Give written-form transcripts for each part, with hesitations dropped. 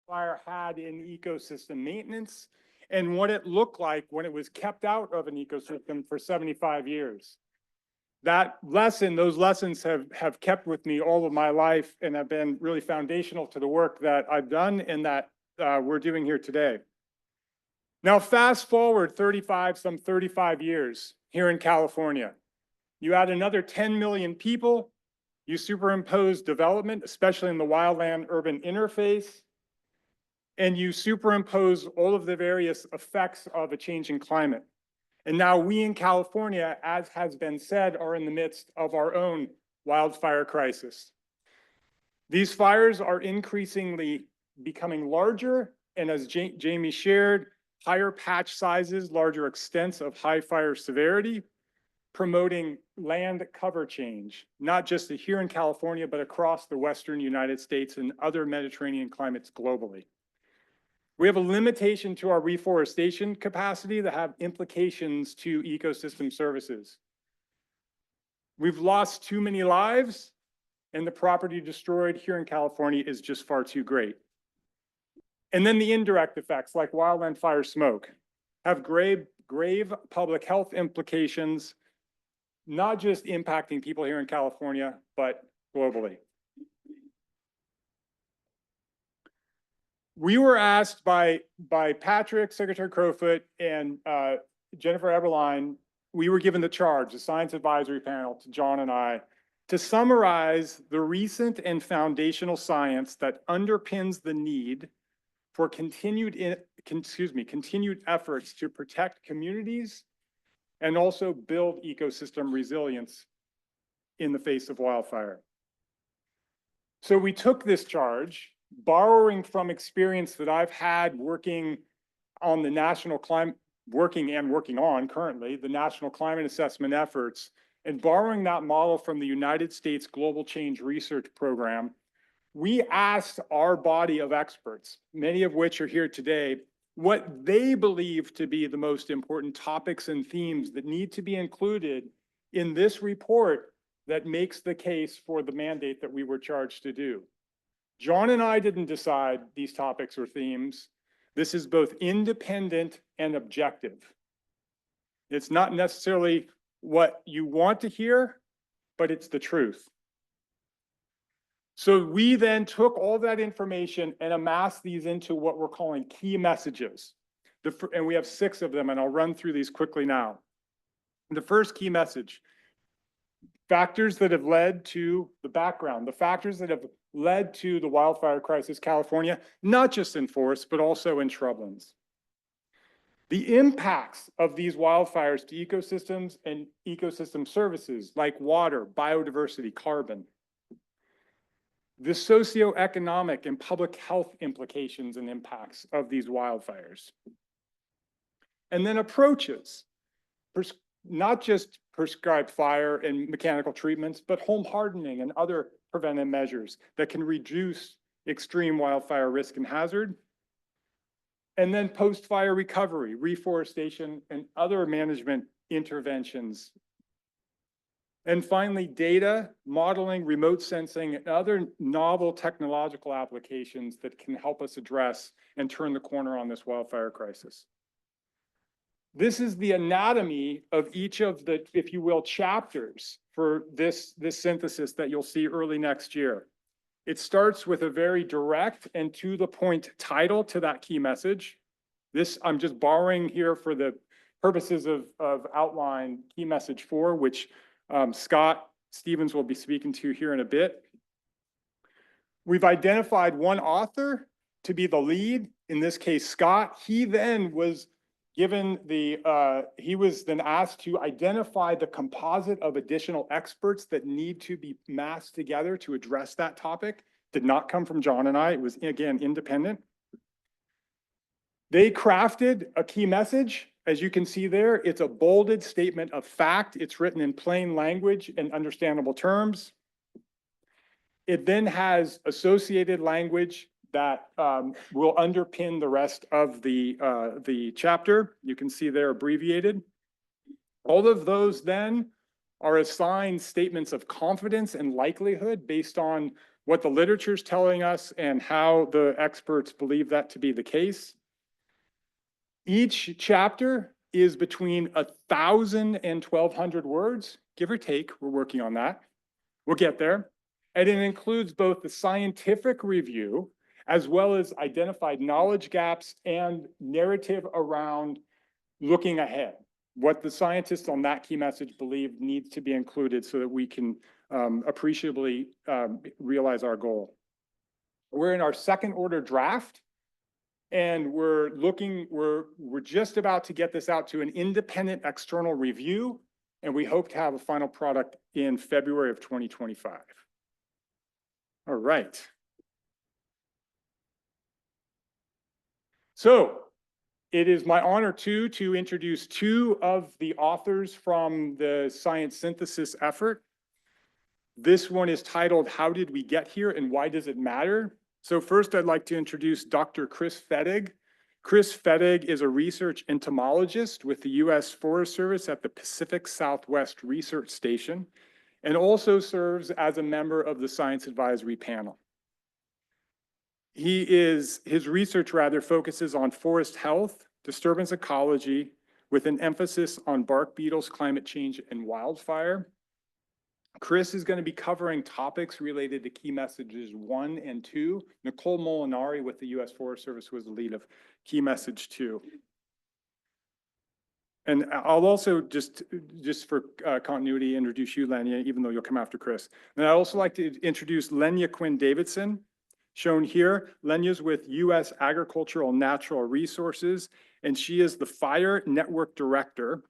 fire had in ecosystem maintenance and what it looked like when it was kept out of an ecosystem for 75 years. Those lessons have kept with me all of my life and have been really foundational to the work that I've done and that we're doing here today. Now, fast forward some 35 years here in California. You add another 10 million people, you superimpose development, especially in the wildland-urban interface, and you superimpose all of the various effects of a changing climate. And now we in California, as has been said, are in the midst of our own wildfire crisis. These fires are increasingly becoming larger, and as Jamie shared, higher patch sizes, larger extents of high fire severity, promoting land cover change, not just here in California, but across the Western United States and other Mediterranean climates globally. We have a limitation to our reforestation capacity that have implications to ecosystem services. We've lost too many lives, and the property destroyed here in California is just far too great. And then the indirect effects, like wildland fire smoke, have grave public health implications, not just impacting people here in California, but globally. We were asked by Patrick, Secretary Crowfoot, and Jennifer Eberlein, we were given the charge, the science advisory panel, to John and I, to summarize the recent and foundational science that underpins the need for continued efforts to protect communities and also build ecosystem resilience in the face of wildfire. So we took this charge, borrowing from experience that I've had working on the national climate, working on currently, the national climate assessment efforts, and borrowing that model from the United States Global Change Research Program. We asked our body of experts, many of which are here today, what they believe to be the most important topics and themes that need to be included in this report that makes the case for the mandate that we were charged to do. John and I didn't decide these topics or themes. This is both independent and objective. It's not necessarily what you want to hear, but it's the truth. So we then took all that information and amassed these into what we're calling key messages. And we have 6 of them, and I'll run through these quickly now. The first key message: factors that have led to the background, the factors that have led to the wildfire crisis, California, not just in forests, but also in shrublands. The impacts of these wildfires to ecosystems and ecosystem services like water, biodiversity, carbon. The socioeconomic and public health implications and impacts of these wildfires. And then approaches, not just prescribed fire and mechanical treatments, but home hardening and other preventive measures that can reduce extreme wildfire risk and hazard. And then post-fire recovery, reforestation, and other management interventions. And finally, data, modeling, remote sensing, and other novel technological applications that can help us address and turn the corner on this wildfire crisis. This is the anatomy of each of the, if you will, chapters for this synthesis that you'll see early next year. It starts with a very direct and to the point title to that key message. This I'm just borrowing here for the purposes of outline key message 4, which Scott Stevens will be speaking to here in a bit. We've identified one author to be the lead, in this case, Scott. He then was given he was then asked to identify the composite of additional experts that need to be massed together to address that topic. Did not come from John and I. It was, again, independent. They crafted a key message. As you can see there, it's a bolded statement of fact. It's written in plain language and understandable terms. It then has associated language that will underpin the rest of the chapter. You can see they're abbreviated. All of those then are assigned statements of confidence and likelihood based on what the literature is telling us and how the experts believe that to be the case. Each chapter is between 1,000 and 1,200 words, give or take. We're working on that. We'll get there. And it includes both the scientific review as well as identified knowledge gaps and narrative around looking ahead, what the scientists on that key message believe needs to be included so that we can appreciably realize our goal. We're in our second order draft, and we're just about to get this out to an independent external review, and we hope to have a final product in February of 2025. All right. So it is my honor to introduce two of the authors from the science synthesis effort. This one is titled, How Did We Get Here and Why Does It Matter? So first I'd like to introduce Dr. Chris Fettig. Chris Fettig is a research entomologist with the U.S. Forest Service at the Pacific Southwest Research Station, and also serves as a member of the Science Advisory Panel. His research focuses on forest health, disturbance ecology, with an emphasis on bark beetles, climate change, and wildfire. Chris is going to be covering topics related to key messages 1 and 2. Nicole Molinari with the U.S. Forest Service was the lead of key message 2. And I'll also just for continuity introduce you, Lenya, even though you'll come after Chris. And I'd also like to introduce Lenya Quinn Davidson, shown here. Lenya's with U.S. Agricultural and Natural Resources, and she is the Fire Network Director,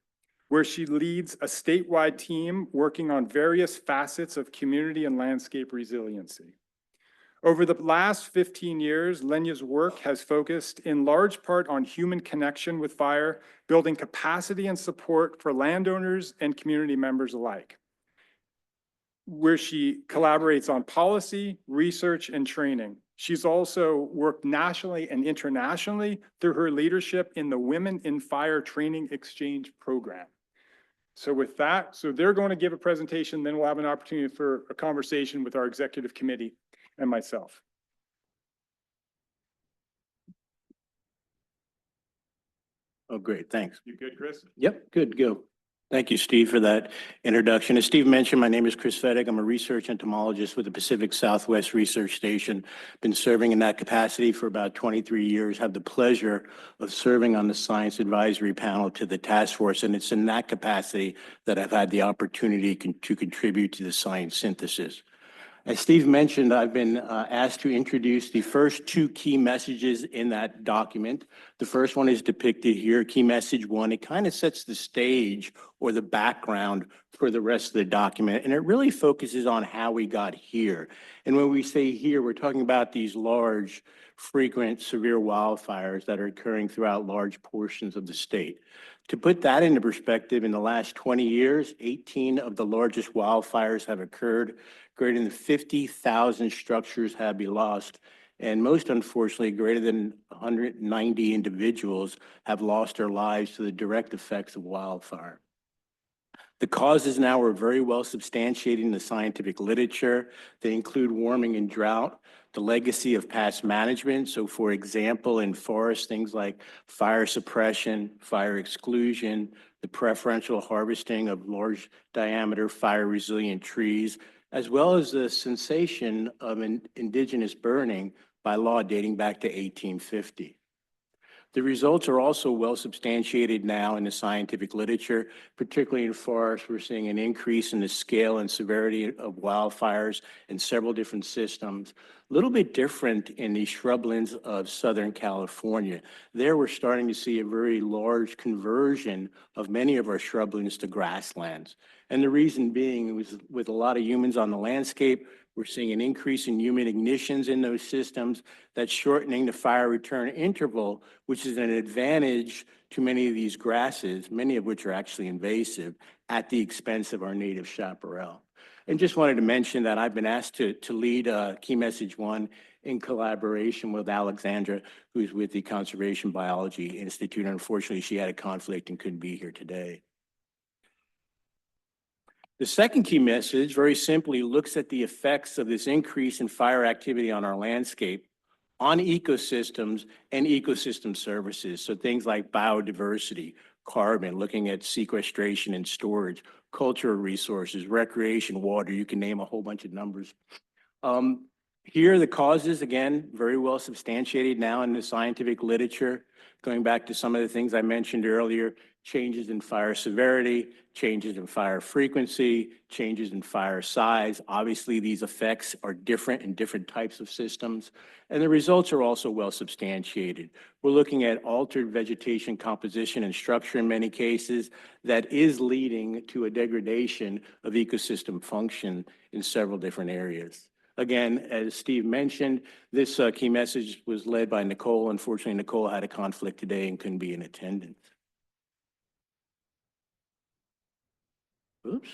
where she leads a statewide team working on various facets of community and landscape resiliency. Over the last 15 years, Lenya's work has focused in large part on human connection with fire, building capacity and support for landowners and community members alike, where she collaborates on policy, research, and training. She's also worked nationally and internationally through her leadership in the Women in Fire Training Exchange Program. So with that, they're going to give a presentation, then we'll have an opportunity for a conversation with our executive committee and myself. Oh, great. Thanks. You good, Chris? Yep. Good. Go. Thank you, Steve, for that introduction. As Steve mentioned, my name is Chris Fettig. I'm a research entomologist with the Pacific Southwest Research Station. Been serving in that capacity for about 23 years. Have the pleasure of serving on the Science Advisory Panel to the task force, and it's in that capacity that I've had the opportunity to contribute to the science synthesis. As Steve mentioned, I've been asked to introduce the first two key messages in that document. The first one is depicted here, key message 1. It kind of sets the stage or the background for the rest of the document, and it really focuses on how we got here. And when we say here, we're talking about these large, frequent, severe wildfires that are occurring throughout large portions of the state. To put that into perspective, in the last 20 years, 18 of the largest wildfires have occurred. Greater than 50,000 structures have been lost, and most unfortunately, greater than 190 individuals have lost their lives to the direct effects of wildfire. The causes now are very well substantiated in the scientific literature. They include warming and drought, the legacy of past management. So for example, in forests, things like fire suppression, fire exclusion, the preferential harvesting of large diameter fire resilient trees, as well as the cessation of indigenous burning by law dating back to 1850. The results are also well substantiated now in the scientific literature, particularly in forests. We're seeing an increase in the scale and severity of wildfires in several different systems. A little bit different in the shrublands of Southern California. There we're starting to see a very large conversion of many of our shrublands to grasslands. And the reason being was with a lot of humans on the landscape, we're seeing an increase in human ignitions in those systems that's shortening the fire return interval, which is an advantage to many of these grasses, many of which are actually invasive, at the expense of our native chaparral. And just wanted to mention that I've been asked to lead Key Message 1 in collaboration with Alexandra, who's with the Conservation Biology Institute. Unfortunately, she had a conflict and couldn't be here today. The second key message, very simply, looks at the effects of this increase in fire activity on our landscape, on ecosystems and ecosystem services. So things like biodiversity, carbon, looking at sequestration and storage, cultural resources, recreation, water, you can name a whole bunch of numbers. Here, the causes, again, very well substantiated now in the scientific literature, going back to some of the things I mentioned earlier, changes in fire severity, changes in fire frequency, changes in fire size. Obviously, these effects are different in different types of systems, and the results are also well substantiated. We're looking at altered vegetation composition and structure in many cases that is leading to a degradation of ecosystem function in several different areas. Again, as Steve mentioned, this key message was led by Nicole. Unfortunately, Nicole had a conflict today and couldn't be in attendance. Oops.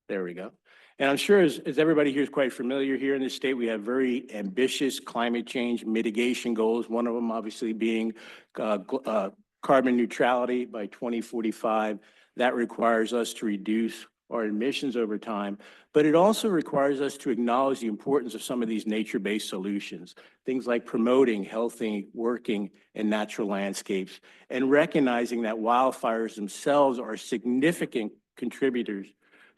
There we go. And I'm sure as everybody here is quite familiar, here in the state, we have very ambitious climate change mitigation goals. One of them obviously being carbon neutrality by 2045. That requires us to reduce our emissions over time, but it also requires us to acknowledge the importance of some of these nature-based solutions, things like promoting healthy, working, and natural landscapes, and recognizing that wildfires themselves are significant contributors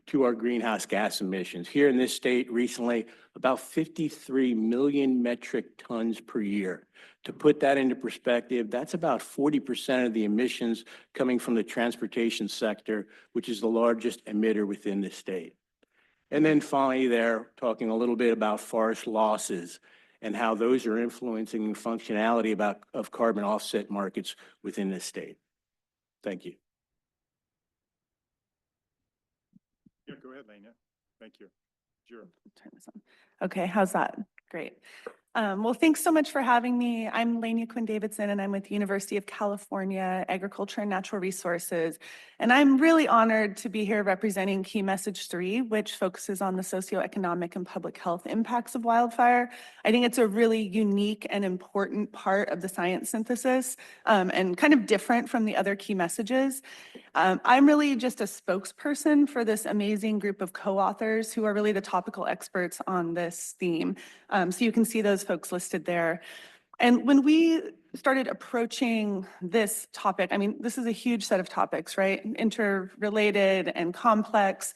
to our greenhouse gas emissions. Here in this state recently, about 53 million metric tons per year. To put that into perspective, that's about 40% of the emissions coming from the transportation sector, which is the largest emitter within the state. And then finally there, talking a little bit about forest losses and how those are influencing the functionality of carbon offset markets within the state. Thank you. Yeah, go ahead, Lena. Thank you. Sure. Turn this on. Okay, how's that? Great. Well, thanks so much for having me. I'm Lania Quinn-Davidson, and I'm with the University of California, Agriculture and Natural Resources. And I'm really honored to be here representing Key Message 3, which focuses on the socioeconomic and public health impacts of wildfire. I think it's a really unique and important part of the science synthesis, and kind of different from the other key messages. I'm really just a spokesperson for this amazing group of co-authors who are really the topical experts on this theme. So you can see those folks listed there. And when we started approaching this topic, I mean, this is a huge set of topics, right? Interrelated and complex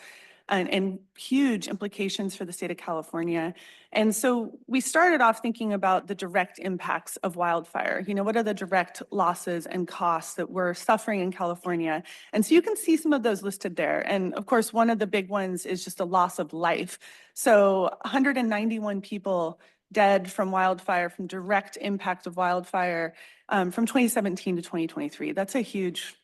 and huge implications for the state of California. And so we started off thinking about the direct impacts of wildfire. You know, what are the direct losses and costs that we're suffering in California? And so you can see some of those listed there. And of course, one of the big ones is just a loss of life. So 191 people dead from wildfire, from direct impact of wildfire, from 2017 to 2023. It's a huge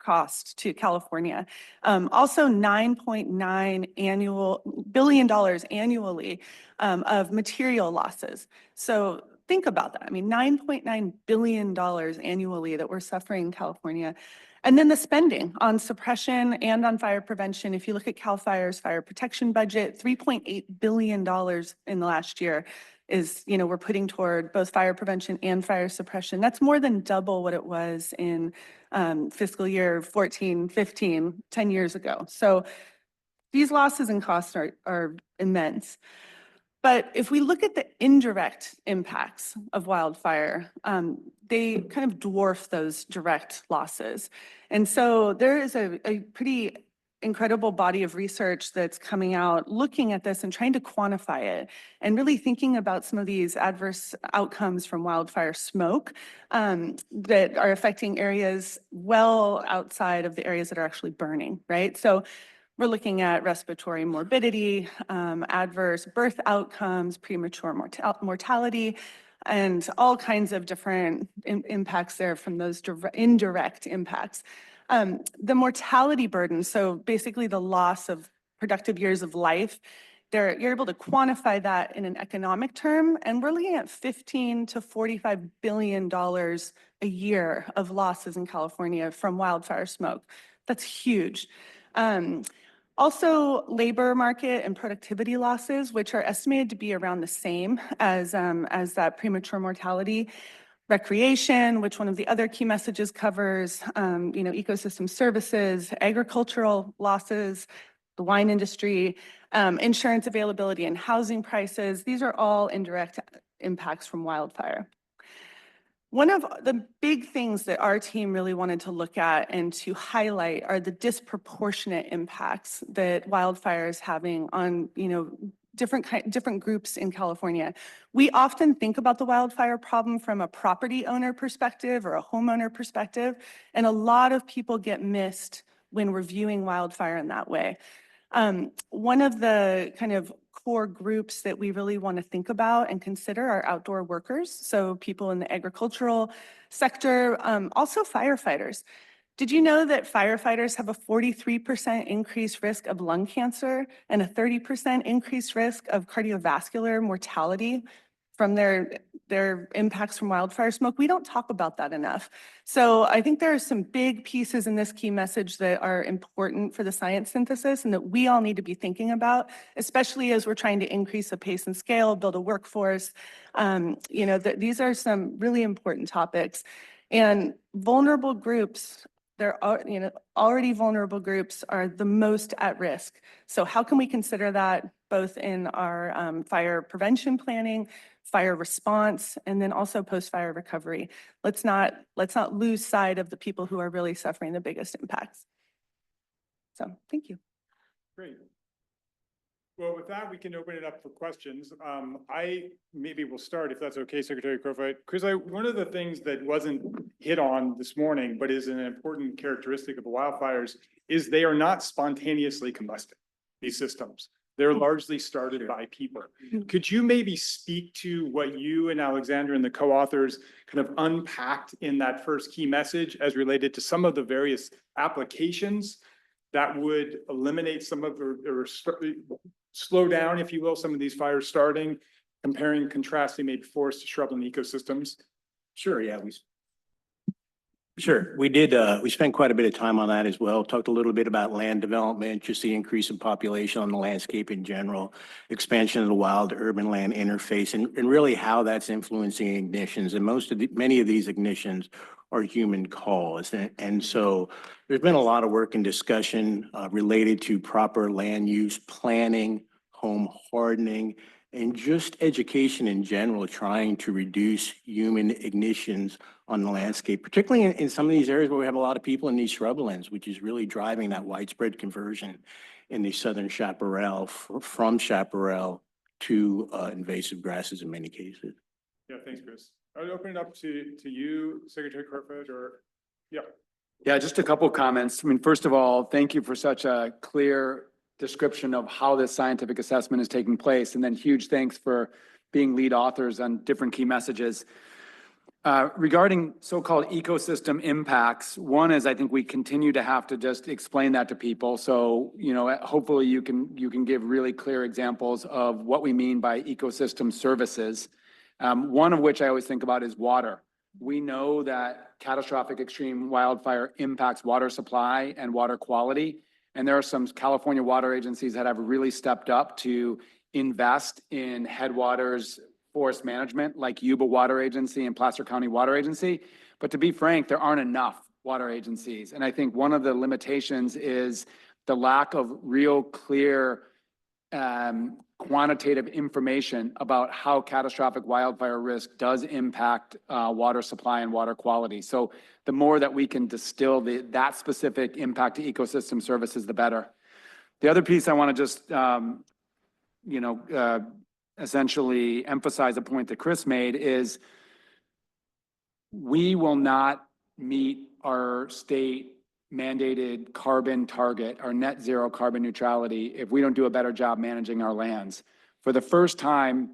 cost to California. Also $9.9 billion annually of material losses. So think about that. I mean, $9.9 billion annually that we're suffering in California. And then the spending on suppression and on fire prevention. If you look at CAL FIRE's fire protection budget, $3.8 billion in the last year is, you know, we're putting toward both fire prevention and fire suppression. That's more than double what it was in fiscal year 14, 15, 10 years ago. So these losses and costs are immense. But if we look at the indirect impacts of wildfire, they kind of dwarf those direct losses. And so there is a pretty incredible body of research that's coming out looking at this and trying to quantify it and really thinking about some of these adverse outcomes from wildfire smoke that are affecting areas well outside of the areas that are actually burning, right? So we're looking at respiratory morbidity, adverse birth outcomes, premature mortality, and all kinds of different impacts there from those indirect impacts. The mortality burden, so basically the loss of productive years of life, you're able to quantify that in an economic term, and we're looking at $15 to $45 billion a year of losses in California from wildfire smoke. That's huge. Also, labor market and productivity losses, which are estimated to be around the same as that premature mortality. Recreation, which one of the other key messages covers, you know, ecosystem services, agricultural losses, the wine industry, insurance availability and housing prices. These are all indirect impacts from wildfire. One of the big things that our team really wanted to look at and to highlight are the disproportionate impacts that wildfire is having on, different groups in California. We often think about the wildfire problem from a property owner perspective or a homeowner perspective, and a lot of people get missed when we're viewing wildfire in that way. One of the kind of core groups that we really want to think about and consider are outdoor workers. So people in the agricultural sector, also firefighters. Did you know that firefighters have a 43% increased risk of lung cancer and a 30% increased risk of cardiovascular mortality from their impacts from wildfire smoke? We don't talk about that enough. So I think there are some big pieces in this key message that are important for the science synthesis and that we all need to be thinking about, especially as we're trying to increase the pace and scale, build a workforce. These are some really important topics. And vulnerable groups, already vulnerable groups are the most at risk. So how can we consider that both in our fire prevention planning, fire response, and then also post-fire recovery? Let's not lose sight of the people who are really suffering the biggest impacts. So thank you. Great. Well, with that, we can open it up for questions. Maybe we'll start, if that's okay, Secretary Crowfoot. Because one of the things that wasn't hit on this morning, but is an important characteristic of the wildfires, is they are not spontaneously combusting, these systems. They're largely started by people. Could you maybe speak to what you and Alexander and the co-authors kind of unpacked in that first key message as related to some of the various applications that would eliminate some of or slow down, if you will, some of these fires starting, comparing, contrasting maybe forest to shrubland ecosystems? Sure, yeah. We did, we spent quite a bit of time on that as well. Talked a little bit about land development, just the increase in population on the landscape in general, expansion of the wild urban land interface, and really how that's influencing ignitions. And many of these ignitions are human caused. And so there's been a lot of work and discussion related to proper land use planning, home hardening, and just education in general, trying to reduce human ignitions on the landscape, particularly in some of these areas where we have a lot of people in these shrublands, which is really driving that widespread conversion in the southern chaparral from chaparral to invasive grasses in many cases. Yeah, thanks, Chris. I would open it up to you, Secretary Crowfoot, yeah. Yeah, just a couple of comments. I mean, first of all, thank you for such a clear description of how this scientific assessment is taking place. And then huge thanks for being lead authors on different key messages. Regarding so-called ecosystem impacts, one is I think we continue to have to just explain that to people. So, hopefully you can give really clear examples of what we mean by ecosystem services. One of which I always think about is water. We know that catastrophic extreme wildfire impacts water supply and water quality. And there are some California water agencies that have really stepped up to invest in headwaters forest management, like Yuba Water Agency and Placer County Water Agency. But to be frank, there aren't enough water agencies. And I think one of the limitations is the lack of real clear quantitative information about how catastrophic wildfire risk does impact water supply and water quality. So the more that we can distill that specific impact to ecosystem services, the better. The other piece I want to just, essentially emphasize a point that Chris made is we will not meet our state mandated carbon target, our net zero carbon neutrality, if we don't do a better job managing our lands. For the first time,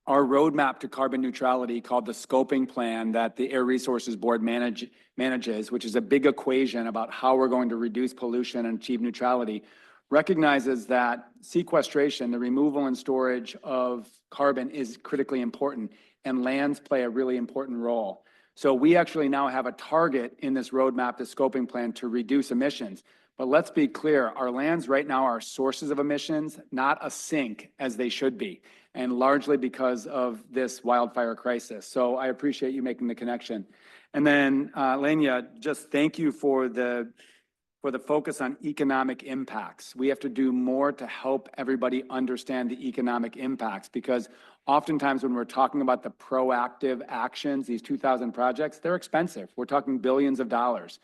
our roadmap to carbon neutrality, called the scoping plan that the Air Resources Board manages, which is a big equation about how we're going to reduce pollution and achieve neutrality, recognizes that sequestration, the removal and storage of carbon, is critically important, and lands play a really important role. So we actually now have a target in this roadmap, the scoping plan, to reduce emissions. But let's be clear, our lands right now are sources of emissions, not a sink as they should be, and largely because of this wildfire crisis. So I appreciate you making the connection. And then, Lenya, just thank you for the for the focus on economic impacts. We have to do more to help everybody understand the economic impacts, because oftentimes when we're talking about the proactive actions, these 2,000 projects, they're expensive. We're talking billions of dollars.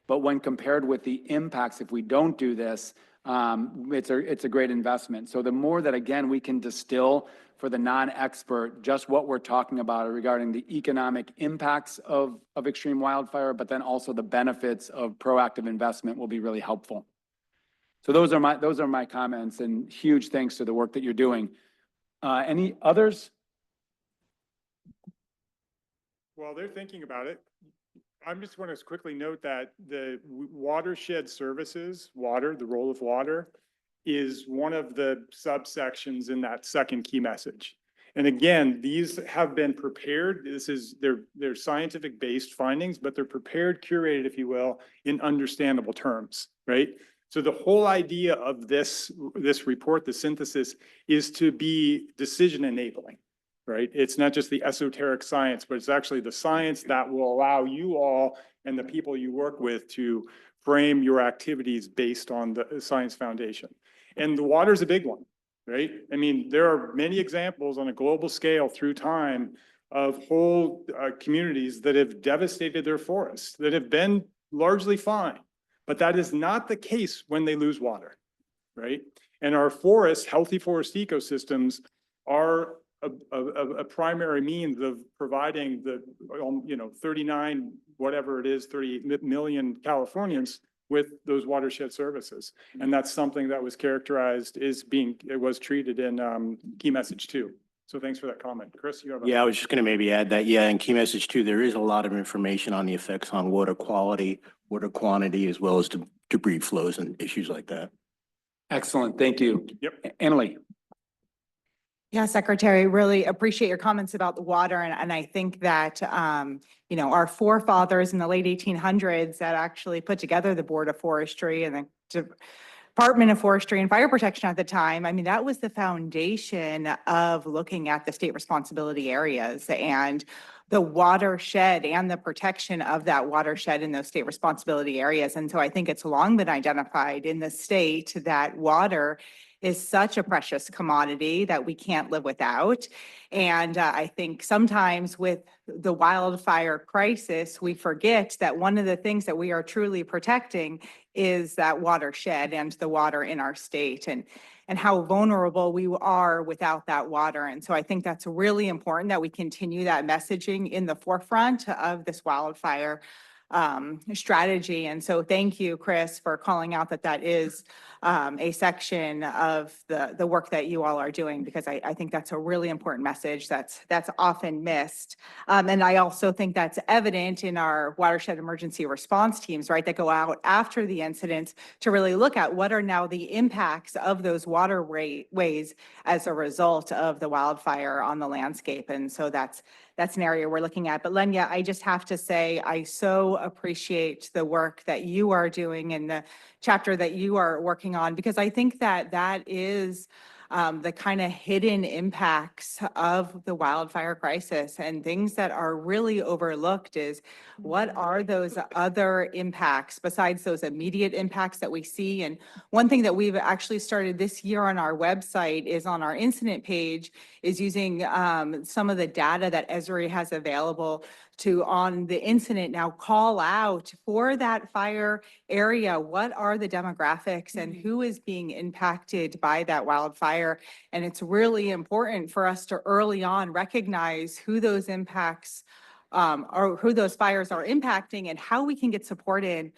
But when compared with the impacts, if we don't do this, it's a great investment. So the more that, again, we can distill for the non-expert just what we're talking about regarding the economic impacts of extreme wildfire, but then also the benefits of proactive investment will be really helpful. So those are my comments, and huge thanks to the work that you're doing. Any others? While they're thinking about it, I'm just want to quickly note that the watershed services, water, the role of water, is one of the subsections in that second key message. And again, these have been prepared. They're scientific based findings, but they're prepared, curated, if you will, in understandable terms, right? So the whole idea of this report, the synthesis, is to be decision enabling, right? It's not just the esoteric science, but it's actually the science that will allow you all and the people you work with to frame your activities based on the science foundation. And the water is a big one, right? I mean, there are many examples on a global scale through time of whole communities that have devastated their forests, that have been largely fine, but that is not the case when they lose water, right? And our forests, healthy forest ecosystems, are a primary means of providing the, 39, whatever it is, 38 million Californians with those watershed services. And that's something that was characterized it was treated in key message 2. So thanks for that comment. Chris, you have a. Yeah, I was just going to maybe add that, yeah, in key message 2, there is a lot of information on the effects on water quality, water quantity, as well as debris flows and issues like that. Excellent, thank you. Yep. Annalee. Yeah, Secretary, really appreciate your comments about the water. And I think that, our forefathers in the late 1800s that actually put together the Board of Forestry and the Department of Forestry and Fire Protection at the time, I mean, that was the foundation of looking at the state responsibility areas and the watershed and the protection of that watershed in those state responsibility areas. And so I think it's long been identified in the state that water is such a precious commodity that we can't live without. And I think sometimes with the wildfire crisis, we forget that one of the things that we are truly protecting is that watershed and the water in our state, and how vulnerable we are without that water. And so I think that's really important that we continue that messaging in the forefront of this wildfire strategy. And so thank you, Chris, for calling out that is a section of the work that you all are doing, because I think that's a really important message that's often missed. And I also think that's evident in our watershed emergency response teams, right, that go out after the incidents to really look at what are now the impacts of those waterways as a result of the wildfire on the landscape. And so that's an area we're looking at. But Lenya, I just have to say, I so appreciate the work that you are doing and the chapter that you are working on, because I think that is the kind of hidden impacts of the wildfire crisis, and things that are really overlooked is what are those other impacts besides those immediate impacts that we see. And one thing that we've actually started this year on our website is on our incident page is using some of the data that Esri has available to, on the incident, now call out for that fire area, what are the demographics and who is being impacted by that wildfire. And it's really important for us to early on recognize who those impacts or who those fires are impacting and how we can get supported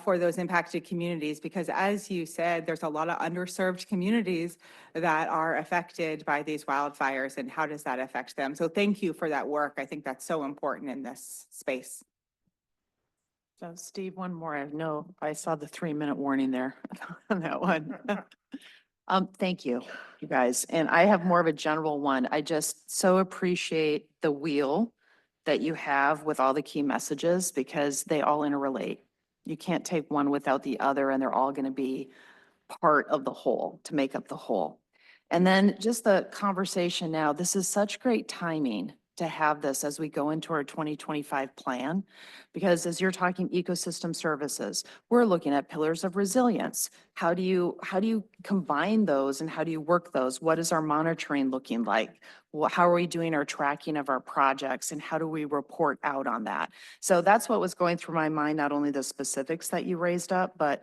for those impacted communities. Because as you said, there's a lot of underserved communities that are affected by these wildfires, and how does that affect them? So thank you for that work. I think that's so important in this space. So Steve, one more. I saw the 3-minute warning there on that one. Thank you, you guys. And I have more of a general one. I just so appreciate the wheel that you have with all the key messages, because they all interrelate. You can't take one without the other, and they're all going to be part of the whole to make up the whole. And then just the conversation now, this is such great timing to have this as we go into our 2025 plan. Because as you're talking ecosystem services, we're looking at pillars of resilience. How do you combine those and how do you work those? What is our monitoring looking like? How are we doing our tracking of our projects and how do we report out on that? So that's what was going through my mind, not only the specifics that you raised up, but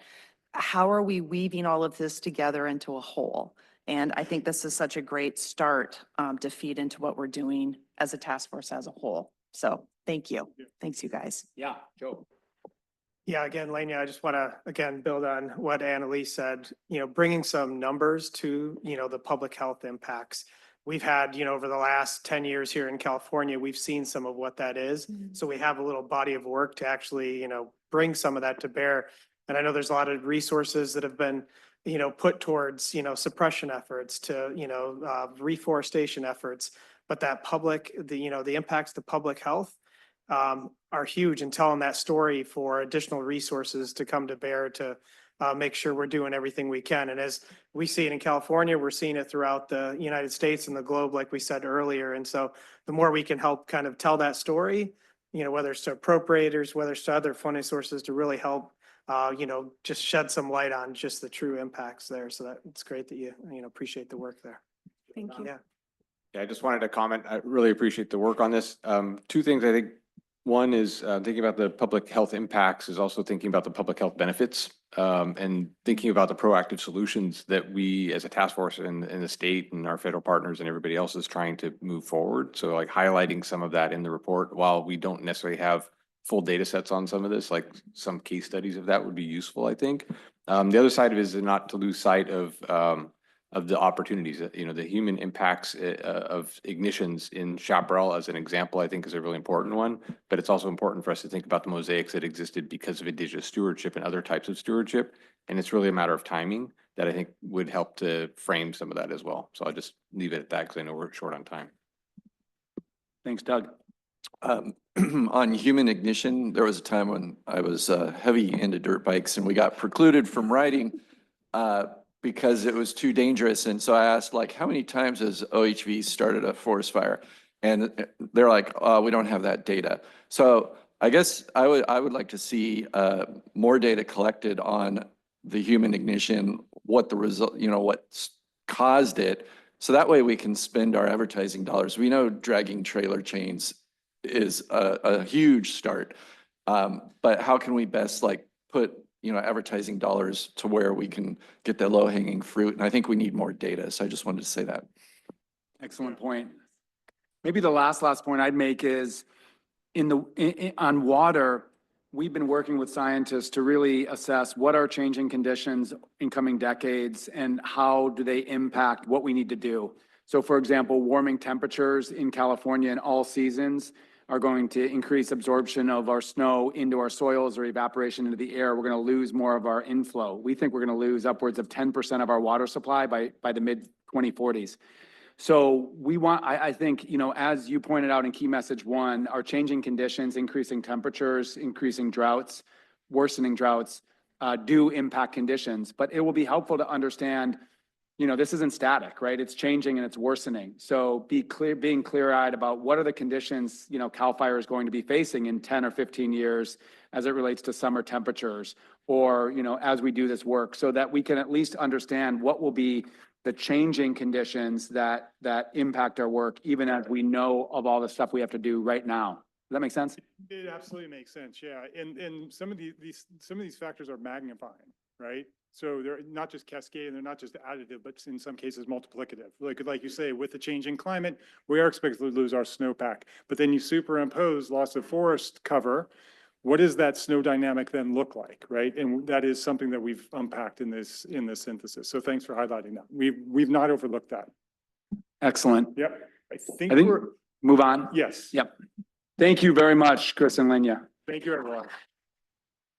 how are we weaving all of this together into a whole? And I think this is such a great start to feed into what we're doing as a task force as a whole. So thank you. Thanks, you guys. Yeah, Joe. Yeah, again, Lania, I just want to, again, build on what Annalise said, bringing some numbers to, the public health impacts. We've had, over the last 10 years here in California, we've seen some of what that is. So we have a little body of work to actually, bring some of that to bear. And I know there's a lot of resources that have been, put towards, suppression efforts to, reforestation efforts. But that public, the impacts to public health are huge, and telling that story for additional resources to come to bear to make sure we're doing everything we can. And as we see it in California, we're seeing it throughout the United States and the globe, like we said earlier. And so the more we can help kind of tell that story, whether it's to appropriators, whether it's to other funding sources to really help just shed some light on just the true impacts there. So that it's great that you appreciate the work there. Thank you. Yeah. Yeah, I just wanted to comment. I really appreciate the work on this. Two things I think. One is thinking about the public health impacts is also thinking about the public health benefits and thinking about the proactive solutions that we as a task force in the state and our federal partners and everybody else is trying to move forward. So like highlighting some of that in the report, while we don't necessarily have full data sets on some of this, like some case studies of that would be useful, I think. The other side of it is not to lose sight of the opportunities, the human impacts of ignitions in Chaparral as an example, I think is a really important one. But it's also important for us to think about the mosaics that existed because of indigenous stewardship and other types of stewardship. And it's really a matter of timing that I think would help to frame some of that as well. So I'll just leave it at that because I know we're short on time. Thanks, Doug. On human ignition, there was a time when I was heavy into dirt bikes and we got precluded from riding because it was too dangerous. And so I asked, like, how many times has OHV started a forest fire? And they're like, oh, we don't have that data. So I guess I would like to see more data collected on the human ignition, what the result, what caused it. So that way we can spend our advertising dollars. We know dragging trailer chains is a huge start. But how can we best put advertising dollars to where we can get the low hanging fruit? And I think we need more data. So I just wanted to say that. Excellent point. Maybe the last point I'd make is on water, we've been working with scientists to really assess what are changing conditions in coming decades and how do they impact what we need to do. So for example, warming temperatures in California in all seasons are going to increase absorption of our snow into our soils or evaporation into the air. We're going to lose more of our inflow. We think we're going to lose upwards of 10% of our water supply by the mid 2040s. So we want, I think, as you pointed out in key message 1, our changing conditions, increasing temperatures, increasing droughts, worsening droughts do impact conditions, but it will be helpful to understand, this isn't static, right? It's changing and it's worsening. So being clear-eyed about what are the conditions, CAL FIRE is going to be facing in 10 or 15 years as it relates to summer temperatures or, as we do this work so that we can at least understand what will be the changing conditions that impact our work, even as we know of all the stuff we have to do right now. Does that make sense? It absolutely makes sense, yeah. And some of these factors are magnifying, right? So they're not just cascading, they're not just additive, but in some cases multiplicative. Like you say, with the changing climate, we are expected to lose our snowpack. But then you superimpose loss of forest cover. What does that snow dynamic then look like, right? And that is something that we've unpacked in this synthesis. So thanks for highlighting that. We've not overlooked that. Excellent. Yep. I think move on. yes. Yep. Thank you very much, Chris and Lenya. Thank you, everyone.